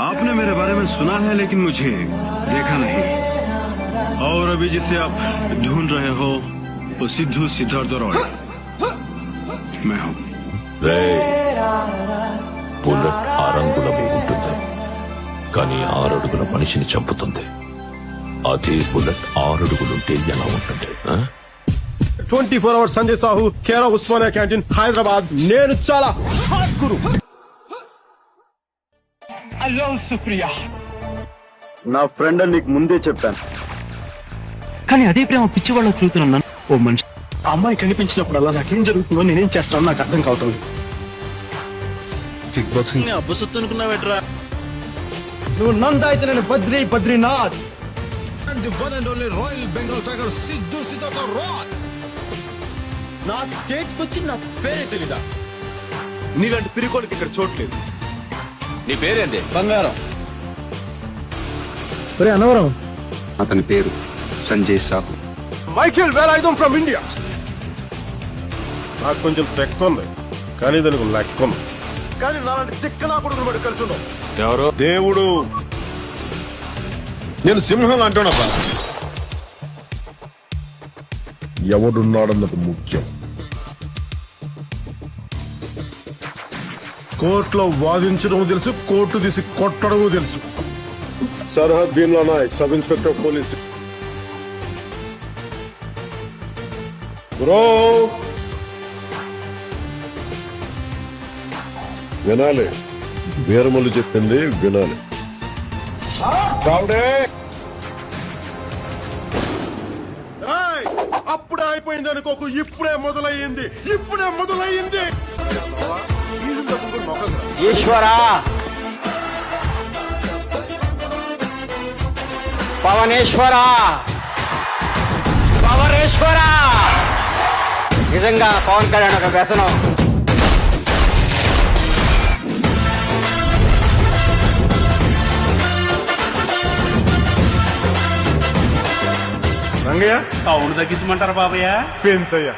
आपने मेरे बारे में सुना है लेकिन मुझे देखा नहीं। और अभी जिसे आप ढूंढ रहे हो वो सिद्धू सिद्धार्थ रॉय मैं हूँ। బుల్లెట్ 6 అంగుళమే ఉంటుంది, కానీ 6 అడుగుల మనిషిని చంపుతుంది. అదే బుల్లెట్ 6 అడుగులుంటే ఎలా ఉంటుంది? 24 అవర్స్ సంజయ్ సాహు, కేరా ఉస్మానియా క్యాంటీన్, హైదరాబాద్. నేను చాలా hot Guru. I love Supriya. నా ఫ్రెండ్ నీకు ముందే చెప్పాను, కానీ అదే ప్రేమ పిచ్చి వాళ్ళ చూస్తున్నాను. ఓ మనిషి అమ్మాయి కనిపించినప్పుడల్లా నాకేం జరుగుతుందో నేనేం చేస్తానో నాకు అర్థం కావటం లేదు. కిక్ బాక్సింగ్ అబ్బసొత్తు అనుకున్నావేట్రా? నువ్వు నంద అయితే నేను Badrinath. And the one and only Royal Bengal Tiger Siddhu Siddhartha Roy. నా స్టేట్స్ వచ్చి నా పేరే తెలీదా? నీలాంటి పిరికోడికి ఇక్కడ చోట్లేదు. నీ పేరేంది? బంగారం. అనవరం. అతని పేరు Sanjay Sahu. Michael Velayudham from India. నాకు కొంచెం తెక్క ఉంది, కానీ దానికి లెక్క ఉంది. కానీ నాలాంటి తిక్క నా కొడుకుని బట్టి కలిసి ఉన్నావు. ఎవరు? దేవుడు. నేను సింహం అంటున్నా. ఎవడున్నాడన్నది ముఖ్యం. కోర్టులో వాదించడం తెలుసు, కోర్టు తీసి కొట్టడం తెలుసు. సర్హద్ Bheemla Nayak, sub inspector police. Bro వినాలి, వీరమల్లు చెప్పింది వినాలి. అప్పుడే అయిపోయింది అనుకోకు, ఇప్పుడే మొదలయ్యింది. ఈశ్వరా, పవనేశ్వరా, పవరేశ్వరా, నిజంగా పవన్ కళ్యాణ్ ఒక వ్యసనం. రంగయ్య అవును తగ్గించమంటారా బాబయ్య? పెంచయ్య.